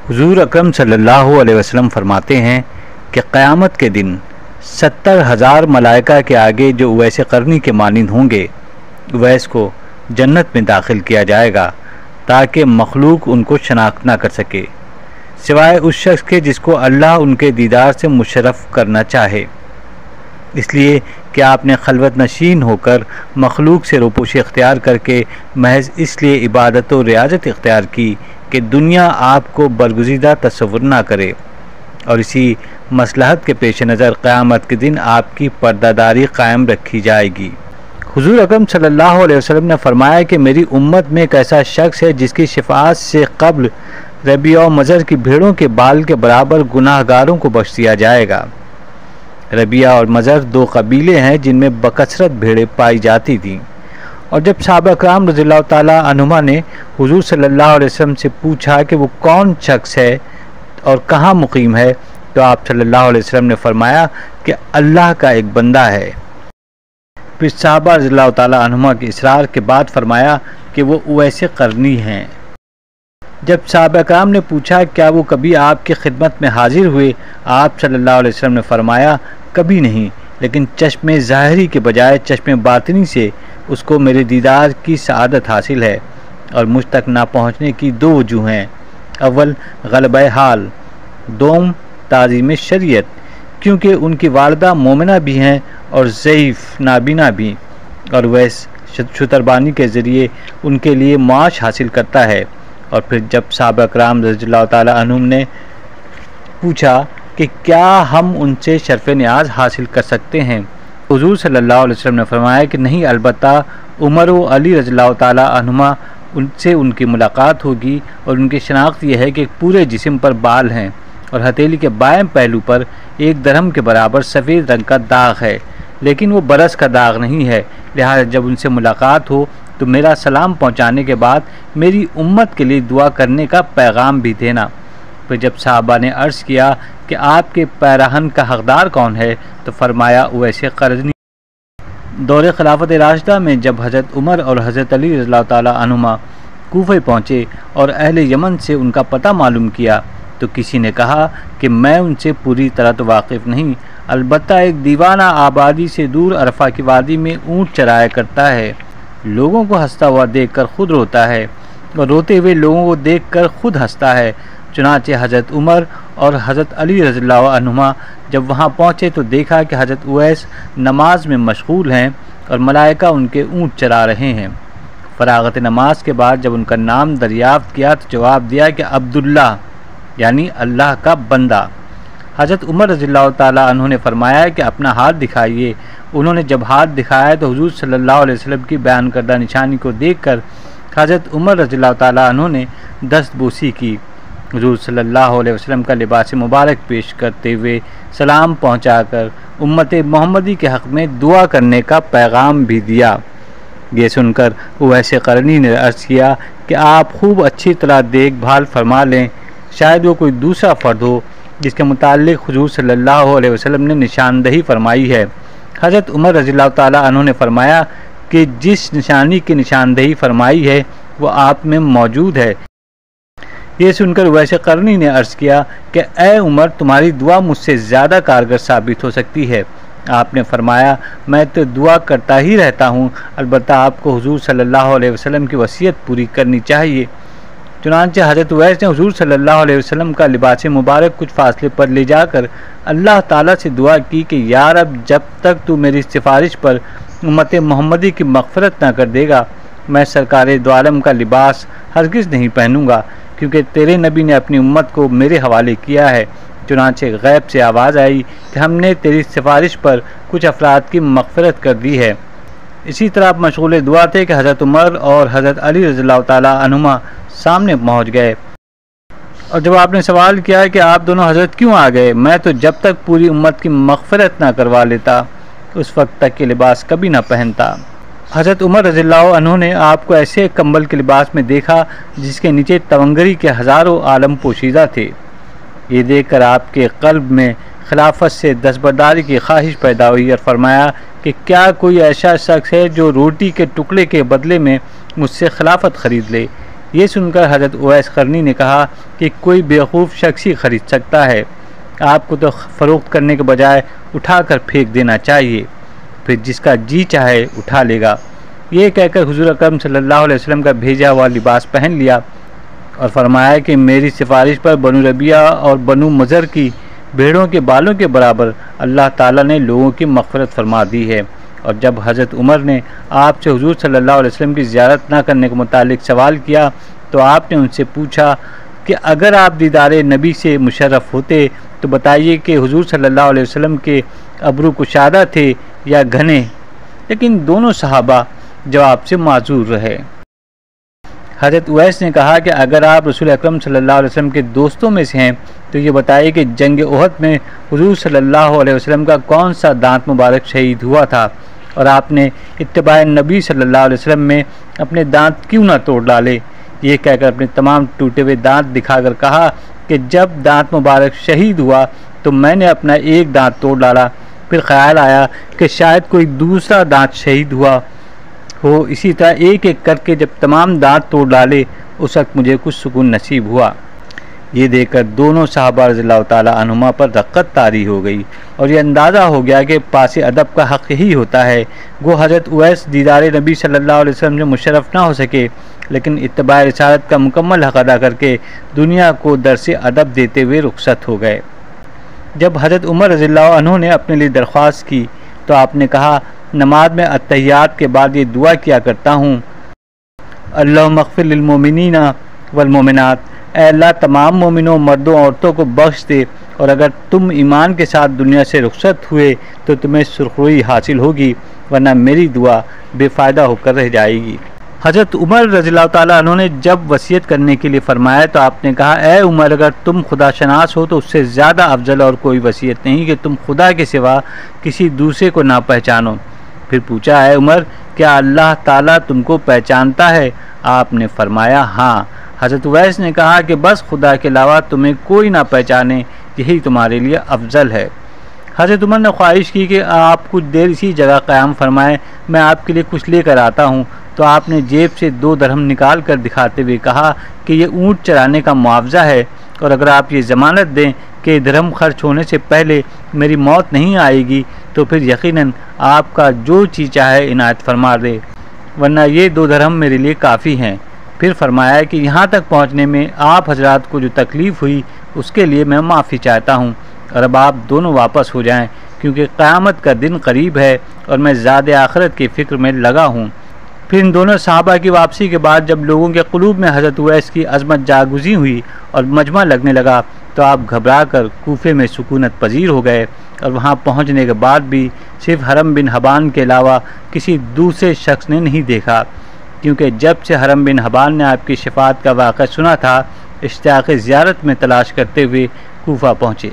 हुजूर अकरम सल्लल्लाहु अलैहि वसल्लम फरमाते हैं कि क़यामत के दिन 70,000 मलाइका के आगे जो उवैस क़रनी के मानिंद होंगे, उवैस को जन्नत में दाखिल किया जाएगा ताकि मखलूक उनको शनाख्त ना कर सके, सिवाय उस शख्स के जिसको अल्लाह उनके दीदार से मुशर्रफ करना चाहे। इसलिए कि आपने खलवत नशीन होकर मखलूक से रोपोशी इख्तियार करके महज इसलिए इबादत और रियाजत इख्तियार की कि दुनिया आपको बरगुज़ीदा तस्वुर ना करे, और इसी मसलहत के पेश नज़र क़यामत के दिन आपकी पर्दादारी कायम रखी जाएगी। हुज़ूर अकरम सल्लल्लाहु अलैहि वसल्लम ने फरमाया कि मेरी उम्मत में एक ऐसा शख्स है जिसकी शिफाअत से कब्ल रबी और मज़र की भेड़ों के बाल के बराबर गुनाहगारों को बख्श दिया जाएगा। रबिया और मज़र दो कबीले हैं जिनमें बकसरत भेड़ें पाई जाती थीं, और जब सहाबा कराम रज़ियल्लाहु ताला अन्हुमा ने हुज़ूर सल्लल्लाहु अलैहि वसल्लम से पूछा कि वो कौन शख्स है और कहाँ मुकीम है, तो आप सल्लल्लाहु अलैहि वसल्लम ने फरमाया कि अल्लाह का एक बंदा है। फिर सहाबा रज़ियल्लाहु ताला अन्हुमा के इसरार के बाद फरमाया कि वो उवैस क़रनी हैं। जब सहाबा कराम ने पूछा क्या वो कभी आपकी खिदमत में हाजिर हुए, आप सल्लल्लाहु अलैहि वसल्लम ने फरमाया कभी नहीं, लेकिन चश्मे ज़ाहिरी के बजाय चश्मे बातिनी से उसको मेरे दीदार की सआदत हासिल है, और मुझ तक ना पहुँचने की दो वजूह हैं। अव्वल ग़लबे हाल, दोम ताज़ीम शरीयत, क्योंकि उनकी वालदा मोमिना भी हैं और ज़ईफ़ नाबीना भी, और वैस शुतरबानी के ज़रिए उनके लिए माश हासिल करता है। और फिर जब सहाबा कराम रज़ियल्लाहु ताला अन्हुम ने पूछा कि क्या हम उनसे शर्फ़ नियाज़ हासिल कर सकते हैं, हुज़ूर सल्लल्लाहु अलैहि वसल्लम ने फरमाया कि नहीं, अलबत्ता उमर व अली रज़ियल्लाहु ताला अन्हुमा उनसे उनकी मुलाकात होगी, और उनकी शनाख्त यह है कि पूरे जिस्म पर बाल हैं और हथेली के बाएं पहलू पर एक दरहम के बराबर सफ़ेद रंग का दाग है, लेकिन वो बरस का दाग नहीं है। लिहाजा जब उनसे मुलाकात हो तो मेरा सलाम पहुंचाने के बाद मेरी उम्मत के लिए दुआ करने का पैगाम भी देना। फिर जब साहबा ने अर्ज़ किया कि आपके पैराहन का हकदार कौन है, तो फरमाया उवैस क़रनी। दौरे खिलाफत राशिदा में जब हज़रत उमर और हज़रत अली रज़ियल्लाहु ताला अन्हुमा कूफे पहुँचे और अहले यमन से उनका पता मालूम किया, तो किसी ने कहा कि मैं उनसे पूरी तरह तो वाकिफ़ नहीं, अलबत्ता एक दीवाना आबादी से दूर अरफा की वादी में ऊँट चराया करता है, लोगों को हंसता हुआ देखकर खुद रोता है और रोते हुए लोगों को देखकर खुद हंसता है। चुनांचे हज़रत उमर और हज़रत अली रज़ियल्लाहु अन्हुमा जब वहाँ पहुँचे तो देखा कि हज़रत उवैस नमाज में मशगूल हैं और मलाइका उनके ऊँट चरा रहे हैं। फ़रागत नमाज के बाद जब उनका नाम दरियाफ़्त किया तो जवाब दिया कि अब्दुल्ला, यानी अल्लाह का बंदा। हज़रत उमर रज़ियल्लाहु ताला अन्हु ने फरमाया कि अपना हाथ दिखाइए। उन्होंने जब हाथ दिखाया तो हुज़ूर सल्लल्लाहु अलैहि वसल्लम की बयान करदा निशानी को देखकर हज़रत उमर रज़ियल्लाहु ताला अन्हु ने दस्तबूसी की। हुज़ूर सल्लल्लाहु अलैहि वसल्लम का लिबास मुबारक पेश करते हुए सलाम पहुँचाकर उम्मत मोहम्मदी के हक़ में दुआ करने का पैगाम भी दिया। ये सुनकर उवैस क़रनी ने अर्ज़ किया कि आप खूब अच्छी तरह देखभाल फरमा लें, शायद वो कोई दूसरा फ़र्द हो जिसके मुताल्लिक़ हुज़ूर सल्लल्लाहु अलैहि वसल्लम ने निशानदही फरमाई है। हज़रत उमर रज़ियल्लाहु ताला अन्हु ने फरमाया कि जिस निशानी की निशानदही फरमाई है वो आप में मौजूद है। ये सुनकर उवैस क़रनी ने अर्ज़ किया कि ए उमर, तुम्हारी दुआ मुझसे ज़्यादा कारगर साबित हो सकती है। आपने फरमाया मैं तो दुआ करता ही रहता हूँ, अलबत्ता आपको हुज़ूर सल्लल्लाहु अलैहि वसल्लम की वसीयत पूरी करनी चाहिए। चुनांचे हज़रत उवैस ने हुज़ूर सल्लल्लाहु अलैहि वसल्लम का लिबास मुबारक कुछ फासले पर ले जाकर अल्लाह ताला से दुआ की कि या रब, जब तक तू मेरी सिफारिश पर उम्मत मोहम्मदी की मग़फ़िरत न कर देगा, मैं सरकार दो आलम का लिबास हरगिज़ नहीं पहनूंगा, क्योंकि तेरे नबी ने अपनी उम्मत को मेरे हवाले किया है। चुनांचे गैब से आवाज़ आई कि हमने तेरी सिफारिश पर कुछ अफराद की मग़फ़िरत कर दी है। इसी तरह आप मशगूल दुआ थे कि हज़रत उमर और हज़रत अली रज़ियल्लाहु ताला अन्हुमा सामने पहुँच गए, और जब आपने सवाल किया कि आप दोनों हज़रत क्यों आ गए, मैं तो जब तक पूरी उम्मत की मग़फ़िरत ना करवा लेता उस वक्त तक के लिबास कभी ना पहनता। हज़रत उमर रज़ियल्लाहु अन्हु ने आपको ऐसे कंबल के लिबास में देखा जिसके नीचे तवंगरी के हज़ारों आलम पोशीदा थे। ये देखकर आपके क़ल्ब में खिलाफत से दस्तबरदारी की ख्वाहिश पैदा हुई और फरमाया कि क्या कोई ऐसा शख्स है जो रोटी के टुकड़े के बदले में मुझसे खिलाफत ख़रीद ले। ये सुनकर हज़रत उवैस करनी ने कहा कि कोई बेवकूफ़ शख्स ही खरीद सकता है, आपको तो फ़रोख्त करने के बजाय उठाकर फेंक देना चाहिए, फिर जिसका जी चाहे उठा लेगा। ये कहकर हुज़ूर अकरम सल्लल्लाहु अलैहि वसल्लम का भेजा हुआ लिबास पहन लिया और फरमाया कि मेरी सिफारिश पर बनु रबिया और बनु मज़र की भेड़ों के बालों के बराबर अल्लाह ताला ने लोगों की मग़फ़िरत फरमा दी है। और जब हज़रत उमर ने आपसे हुज़ूर सल्लल्लाहु अलैहि वसल्लम की ज़ियारत न करने के मुतालिक सवाल किया तो आपने उनसे पूछा कि अगर आप दीदार नबी से मुशर्रफ होते तो बताइए कि हुज़ूर सल्लल्लाहु अलैहि वसल्लम के अब्रू कुशादा थे या घने, लेकिन दोनों सहाबा जवाब से माजूर रहे। हज़रत उवैस ने कहा कि अगर आप रसूल अकरम सल्लल्लाहु अलैहि वसल्लम के दोस्तों में से हैं तो ये बताइए कि जंग ओहद में हुज़ूर सल्लल्लाहु अलैहि वसल्लम का कौन सा दांत मुबारक शहीद हुआ था और आपने इत्तिबा नबी सल्लल्लाहु अलैहि वसल्लम में अपने दांत क्यों ना तोड़ डाले। ये कहकर अपने तमाम टूटे हुए दांत दिखाकर कहा कि जब दांत मुबारक शहीद हुआ तो मैंने अपना एक दांत तोड़ डाला, फिर ख्याल आया कि शायद कोई दूसरा दांत शहीद हुआ हो। इसी तरह एक एक करके जब तमाम दांत तोड़ डाले उस वक्त मुझे कुछ सुकून नसीब हुआ। ये देखकर दोनों साहबा रज़ियल्लाहु ताला अन्हुमा पर रक़्क़त तारी हो गई और ये अंदाज़ा हो गया कि पास अदब का हक़ ही होता है। गो हज़रत उवैस दीदार नबी सल्लल्लाहु अलैहि वसल्लम से मुशर्रफ ना हो सके, लेकिन इत्तिबा रिसालत का मुकम्मल हक़ अदा करके दुनिया को दर्स अदब देते हुए रुखसत हो गए। जब हज़रत उमर रज़ियल्लाहु अन्हु ने अपने लिए दरख्वास्त की तो आपने कहा, नमाज में अत्तहियात के बाद ये दुआ किया करता हूँ, अल्लाहुम्मा अग़फ़िर लिल मोमिनीना वल मोमिनात, ऐ अल्लाह तमाम मोमिनों मर्दों औरतों को बख्श दे, और अगर तुम ईमान के साथ दुनिया से रुखसत हुए तो तुम्हें सुरखरुई हासिल होगी, वरना मेरी दुआ बेफ़ायदा होकर रह जाएगी। हज़रत उमर रज़ियल्लाहु ताला अन्हु ने जब वसीयत करने के लिए फ़रमाया तो आपने कहा, ए उमर, अगर तुम खुदा शनास हो तो उससे ज़्यादा अफजल और कोई वसीयत नहीं कि तुम खुदा के सिवा किसी दूसरे को ना पहचानो। फिर पूछा, है उमर, क्या अल्लाह ताला तुमको पहचानता है? आपने फरमाया, हाँ। हज़रत उवैस ने कहा कि बस खुदा के अलावा तुम्हें कोई ना पहचाने, यही तुम्हारे लिए अफजल है। हज़रत उमर ने ख्वाहिश की कि आप कुछ देर इसी जगह क़याम फरमाएं, मैं आपके लिए कुछ लेकर आता हूँ। तो आपने जेब से 2 दरहम निकाल कर दिखाते हुए कहा कि ये ऊँट चराने का मुआवजा है, और अगर आप ये ज़मानत दें कि दरहम खर्च होने से पहले मेरी मौत नहीं आएगी तो फिर यकीनन आपका जो चीज़ चाहे इनायत फरमा दे, वरना ये 2 दरहम मेरे लिए काफ़ी हैं। फिर फरमाया कि यहाँ तक पहुँचने में आप हजरात को जो तकलीफ़ हुई उसके लिए मैं माफ़ी चाहता हूँ, और अब आप दोनों वापस हो जाएं, क्योंकि क़यामत का दिन करीब है और मैं ज़ाद आखिरत की फ़िक्र में लगा हूँ। फिर इन दोनों सहाबा की वापसी के बाद जब लोगों के क़ुलूब में हज़रत उवैस की अज़मत जागुज़ी हुई और मजमा लगने लगा तो आप घबरा कर कूफे में सुकूनत पजीर हो गए, और वहाँ पहुँचने के बाद भी सिर्फ हरम बिन हबान के अलावा किसी दूसरे शख्स ने नहीं देखा, क्योंकि जब से हरम बिन हबान ने आपकी शफाअत का वाक़या सुना था, इश्तियाक़ ज़ियारत में तलाश करते हुए कूफा पहुँचे।